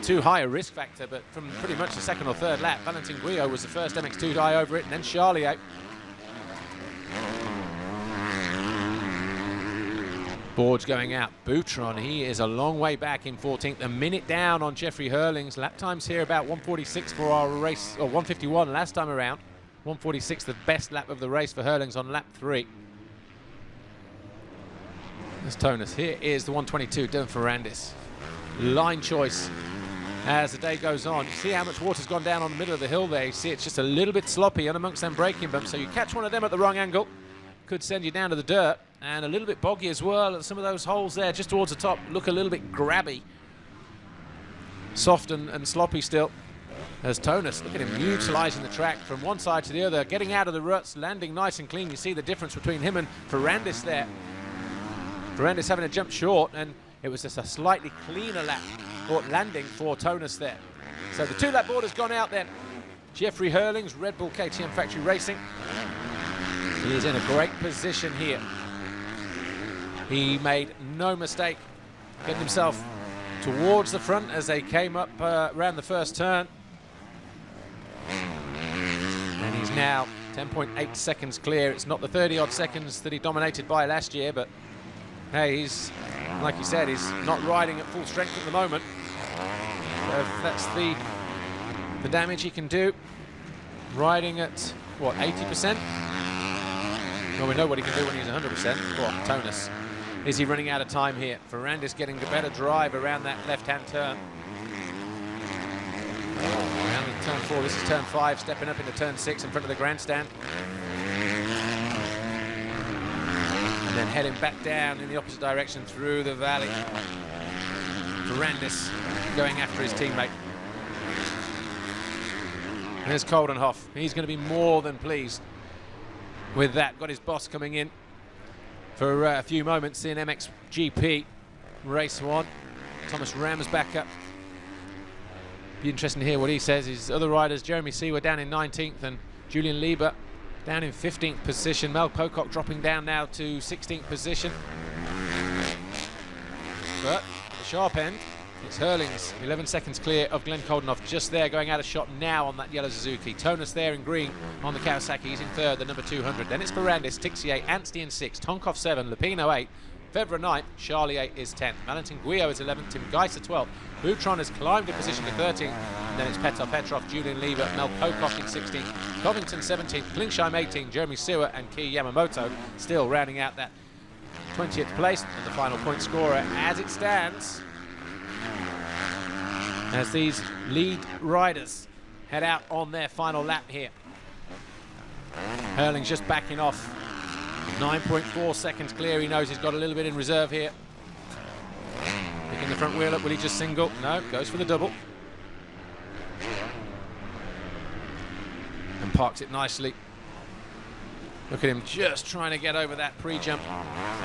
Speaker 1: too high a risk factor. But from pretty much the second or third lap, Valentin Guillot was the first MX2 guy over it, and then Charlier. Boards going out. Boutron, he is a long way back in 14th, a minute down on Jeffrey Hurlings. Lap times here about 1:46 for our race, or 1:51 last time around. 1:46, the best lap of the race for Hurlings on lap 3. There's Tonus. Here is the 122, Dylan Ferrandis. Line choice as the day goes on. You see how much water's gone down on the middle of the hill there. You see it's just a little bit sloppy and amongst them braking bumps. So you catch one of them at the wrong angle, could send you down to the dirt, and a little bit boggy as well. Some of those holes there just towards the top look a little bit grabby. Soft and sloppy still. As Tonus, look at him utilising the track from one side to the other, getting out of the ruts, landing nice and clean. You see the difference between him and Ferrandis there. Ferrandis having to jump short, and it was just a slightly cleaner lap or landing for Tonus there. So the 2-lap board has gone out then. Jeffrey Hurlings, Red Bull KTM Factory Racing. He is in a great position here. He made no mistake getting himself towards the front as they came up around the first turn. And he's now 10.8 seconds clear. It's not the 30-odd seconds that he dominated by last year, but hey, he's, like you said, he's not riding at full strength at the moment. So if that's the damage he can do, riding at, what, 80%? Well, we know what he can do when he's 100%. What, Tonus? Is he running out of time here? Ferrandis getting the better drive around that left-hand turn. Around in turn 4, this is turn 5, stepping up into turn 6 in front of the grandstand. And then heading back down in the opposite direction through the valley. Ferrandis going after his teammate. There's Coldenhoff. He's going to be more than pleased with that. Got his boss coming in for a few moments in MXGP race 1. Thomas Rams back up. Be interesting to hear what he says. His other riders, Jeremy Seawer down in 19th and Julian Lieber down in 15th position. Mel Pocock dropping down now to 16th position. But at the sharp end, it's Hurlings, 11 seconds clear of Glenn Coldenhoff, just there, going out of shot now on that yellow Suzuki. Tonus there in green on the Kawasaki, he's in third, the number 200. Then it's Ferrandis, Tixier, Anstey in 6th, Tonkov 7, Lupino 8, Febvre 9th, Charlie 8 is 10th. Valentin Guillot is 11th, Tim Geiser 12th. Boutron has climbed a position to 13th. And then it's Petr Petrov, Julian Lieber, Mel Pocock in 16th, Covington 17th, Klingsheim 18th, Jeremy Seawer and Ki Yamamoto still rounding out that 20th place. And the final point scorer as it stands, as these lead riders head out on their final lap here. Hurling's just backing off. 9.4 seconds clear. He knows he's got a little bit in reserve here. Picking the front wheel up. Will he just single? No, goes for the double. And parks it nicely. Look at him just trying to get over that pre-jump,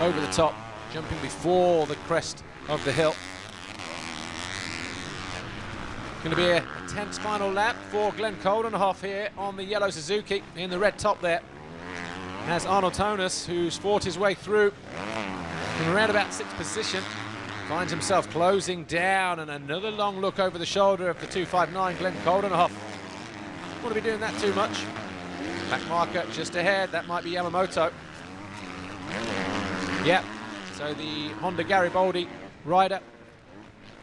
Speaker 1: over the top, jumping before the crest of the hill. Going to be a tense final lap for Glenn Coldenhoff here on the yellow Suzuki in the red top there. As Arnold Tonus, who's fought his way through in around about 6th position, finds himself closing down, and another long look over the shoulder of the 259 Glenn Coldenhoff. Don't want to be doing that too much. Back marker just ahead, that might be Yamamoto. Yep, so the Honda Garibaldi rider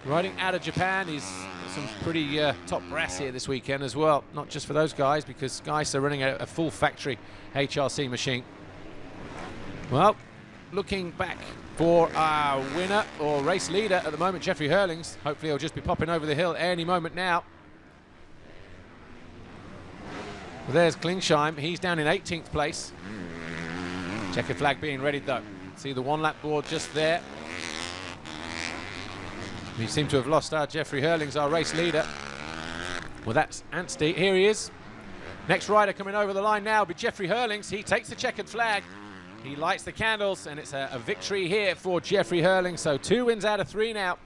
Speaker 1: riding out of Japan. He's some pretty top brass here this weekend as well, not just for those guys, because guys are running a full factory HRC machine. Well, looking back for our winner or race leader at the moment, Jeffrey Hurlings. Hopefully he'll just be popping over the hill any moment now. Well, there's Klingsheim, he's down in 18th place. Checkered flag being readied though. See the 1-lap board just there. We seem to have lost our Jeffrey Hurlings, our race leader. Well, that's Anstey. Here he is. Next rider coming over the line now will be Jeffrey Hurlings. He takes the checkered flag. He lights the candles, and it's a victory here for Jeffrey Hurlings. So 2 wins out of 3 now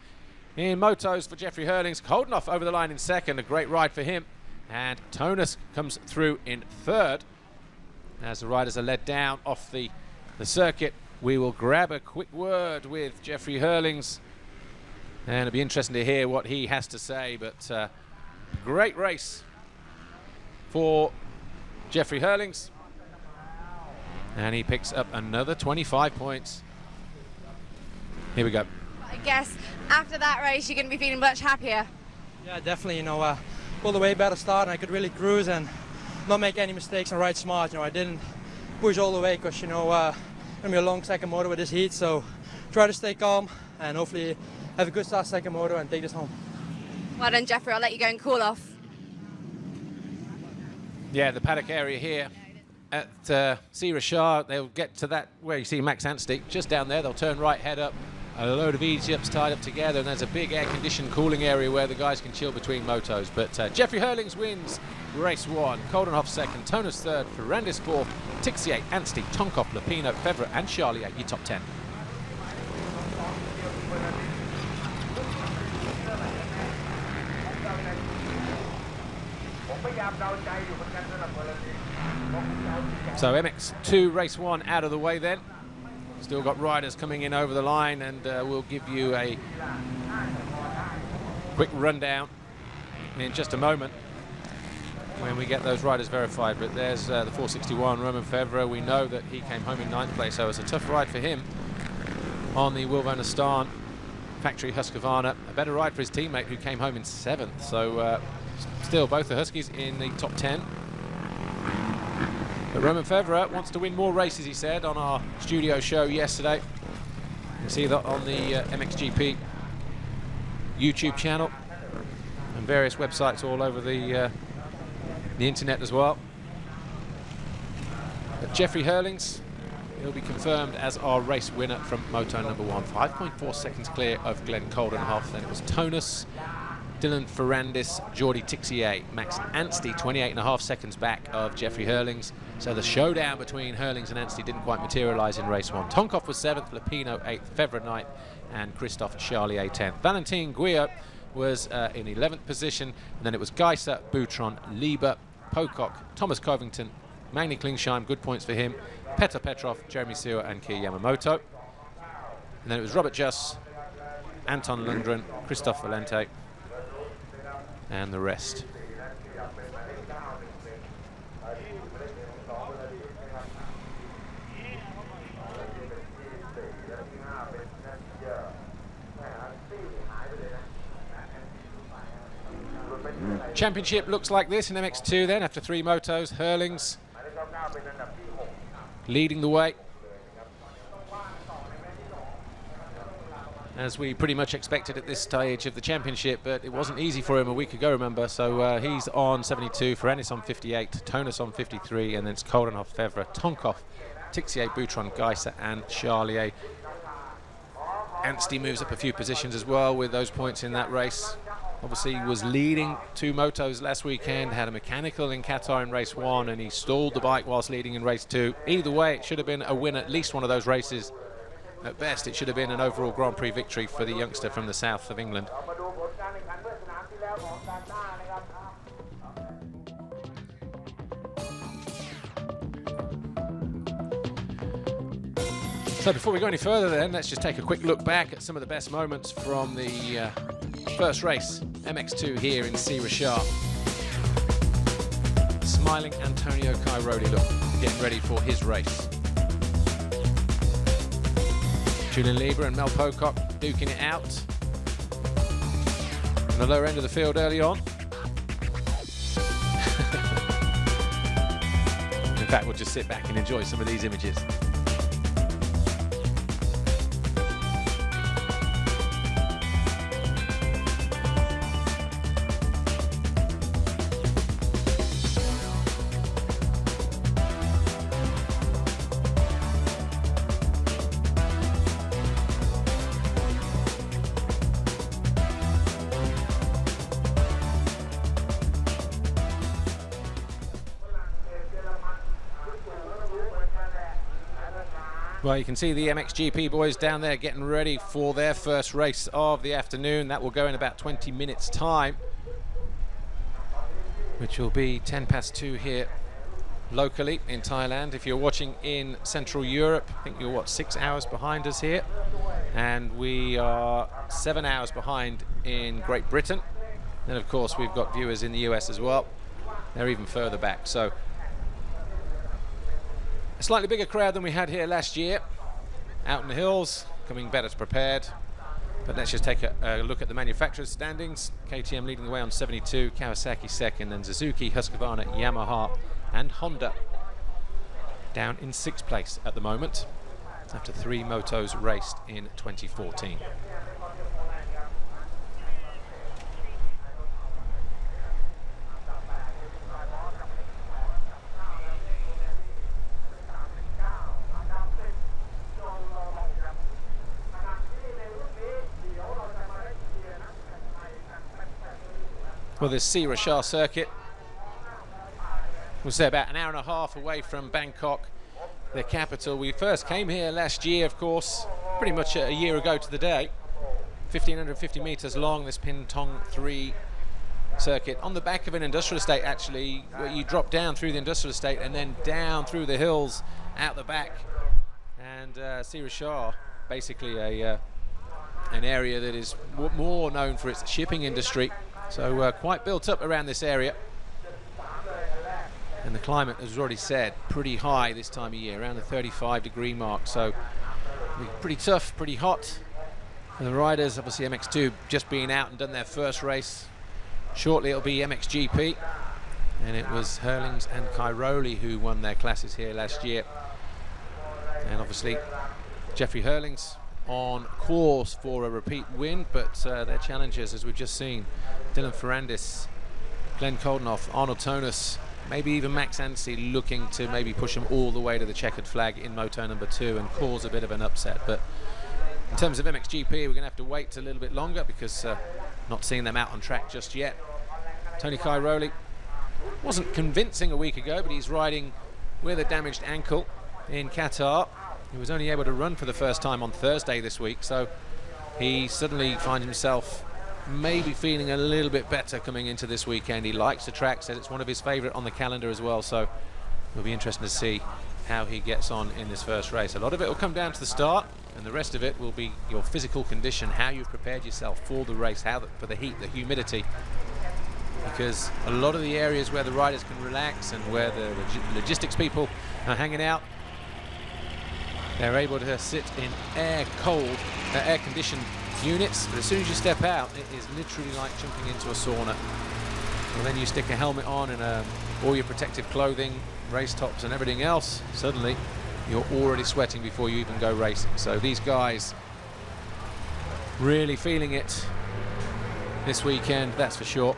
Speaker 1: in motos for Jeffrey Hurlings. Coldenhoff over the line in 2nd. A great ride for him. And Tonus comes through in 3rd. As the riders are led down off the circuit, we will grab a quick word with Jeffrey Hurlings. And it'll be interesting to hear what he has to say, but great race for Jeffrey Hurlings. And he picks up another 25 points. Here we go.
Speaker 4: I guess after that race, you're going to be feeling much happier.
Speaker 6: Yeah, definitely. You know, pulled a way better start, and I could really cruise and not make any mistakes and ride smart. You know, I didn't push all the way because, you know, going to be a long second motor with this heat, so try to stay calm and hopefully have a good start second motor and take this home.
Speaker 4: Well done, Jeffrey. I'll let you go and cool off.
Speaker 1: Yeah, the paddock area here at C. Richard, they'll get to that where you see Max Anstey just down there. They'll turn right, head up, a load of easy-ups tied up together, and there's a big air-conditioned cooling area where the guys can chill between motos. But Jeffrey Hurlings wins race 1, Coldenhoff second, Tonus third, Ferrandis fourth, Tixier, Anstey, Tonkoff, Lapino, Fevre and Charlier, your top 10. So MX2 race 1 out of the way then. Still got riders coming in over the line, and we'll give you a quick rundown in just a moment when we get those riders verified. But there's the 461 Roman Fevre. We know that he came home in 9th place, so it's a tough ride for him on the Wilvona Stan factory Husqvarna. A better ride for his teammate who came home in 7th. So still both the Huskies in the top 10. But Roman Fevre wants to win more races, he said, on our studio show yesterday. You can see that on the MXGP YouTube channel and various websites all over the internet as well. But Jeffrey Hurlings, he'll be confirmed as our race winner from moto number 1. 5.4 seconds clear of Glenn Coldenhoff. Then it was Tonus, Dylan Ferrandis, Jordi Tixier, Max Anstey 28.5 seconds back of Jeffrey Hurlings. So the showdown between Hurlings and Anstey didn't quite materialise in race 1. Tonkoff was 7th, Lapino 8th, Fevre 9th, and Christophe Charlier 10th. Valentin Guillot was in 11th position, and then it was Geisser, Boutron, Lieber, Pocock, Thomas Covington, Magni Klingsheim, good points for him, Petr Petrov, Jeremy Sewer, and Kiya Yamamoto. And then it was Robert Juss, Anton Lundgren, Christophe Valente, and the rest. Championship looks like this in MX2 then, after 3 motos. Hurlings leading the way, as we pretty much expected at this stage of the championship, but it wasn't easy for him a week ago, remember. So he's on 72, Ferrandis on 58, Tonus on 53, and then it's Coldenhoff, Fevre, Tonkoff, Tixier, Boutron, Geisser, and Charlier. Anstey moves up a few positions as well with those points in that race. Obviously, he was leading 2 motos last weekend, had a mechanical in Qatar in race 1, and he stalled the bike whilst leading in race 2. Either way, it should have been a win at least one of those races. At best, it should have been an overall Grand Prix victory for the youngster from the south of England. So before we go any further then, let's just take a quick look back at some of the best moments from the first race, MX2 here in C. Richard. Smiling Antonio Cairoli, look, getting ready for his race. Julian Lieber and Mel Pocock duking it out on the lower end of the field early on. In fact, we'll just sit back and enjoy some of these images. Well, you can see the MXGP boys down there getting ready for their first race of the afternoon. That will go in about 20 minutes time, which will be 2:10 here locally in Thailand. If you're watching in Central Europe, I think you're, what, 6 hours behind us here, and we are 7 hours behind in Great Britain. Then of course we've got viewers in the US as well. They're even further back. So a slightly bigger crowd than we had here last year, out in the hills, coming better prepared. But let's just take a look at the manufacturers' standings. KTM leading the way on 72, Kawasaki second, then Suzuki, Husqvarna, Yamaha, and Honda down in 6th place at the moment, after 3 motos raced in 2014. Well, this Si Rachar circuit was about an hour and a half away from Bangkok, the capital. We first came here last year, of course, pretty much a year ago to the day. 1,550 meters long, this Pintong 3 circuit, on the back of an industrial estate, actually, where you drop down through the industrial estate and then down through the hills out the back. And Si Rachar, basically an area that is more known for its shipping industry, so quite built up around this area. And the climate, as already said, pretty high this time of year, around the 35-degree mark, so pretty tough, pretty hot. And the riders, obviously MX2 just being out and done their first race. Shortly it'll be MXGP, and it was Hurlings and Cairoli who won their classes here last year. And obviously Jeffrey Hurlings on course for a repeat win, but their challengers, as we've just seen, Dylan Ferrandis, Glenn Koldenoff, Arnold Tonus, maybe even Max Anstie, looking to maybe push them all the way to the checkered flag in moto number 2 and cause a bit of an upset. But in terms of MXGP, we're going to have to wait a little bit longer because not seeing them out on track just yet. Tony Cairoli wasn't convincing a week ago, but he's riding with a damaged ankle in Qatar. He was only able to run for the first time on Thursday this week, so he suddenly finds himself maybe feeling a little bit better coming into this weekend. He likes the track, says it's one of his favourite on the calendar as well, so it'll be interesting to see how he gets on in this first race. A lot of it will come down to the start, and the rest of it will be your physical condition, how you've prepared yourself for the race, for the heat, the humidity, because a lot of the areas where the riders can relax and where the logistics people are hanging out, they're able to sit in air-conditioned units, but as soon as you step out, it is literally like jumping into a sauna. And then you stick a helmet on and all your protective clothing, race tops and everything else, suddenly you're already sweating before you even go racing. So these guys really feeling it this weekend, that's for sure.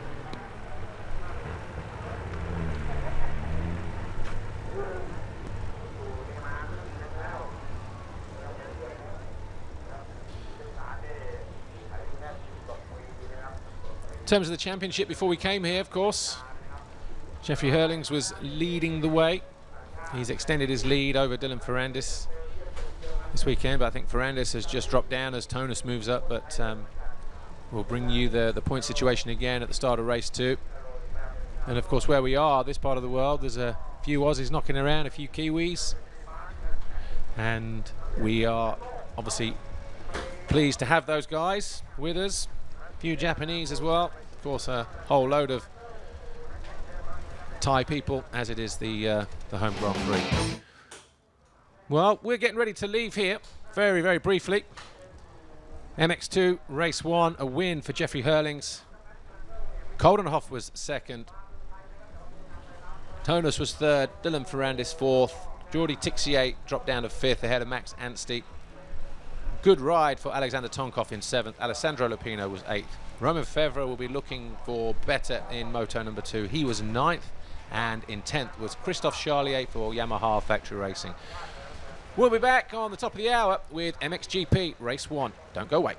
Speaker 1: In terms of the championship, before we came here, of course, Jeffrey Hurlings was leading the way. He's extended his lead over Dylan Ferrandis this weekend, but I think Ferrandis has just dropped down as Tonus moves up, but we'll bring you the point situation again at the start of race 2. And of course, where we are, this part of the world, there's a few Aussies knocking around, a few Kiwis, and we are obviously pleased to have those guys with us. A few Japanese as well. Of course, a whole load of Thai people, as it is the home Grand Prix. Well, we're getting ready to leave here very, very briefly. MX2 race 1, a win for Jeffrey Hurlings. Koldenoff was 2nd. Tonus was 3rd. Dylan Ferrandis 4th. Jordi Tixier dropped down to 5th ahead of Max Anstie. Good ride for Alexander Tonkov in 7th. Alessandro Lupino was 8th. Romain Fevre will be looking for better in moto number 2. He was 9th, and in 10th was Christophe Charlier for Yamaha Factory Racing. We'll be back on the top of the hour with MXGP Race 1. Don't go away.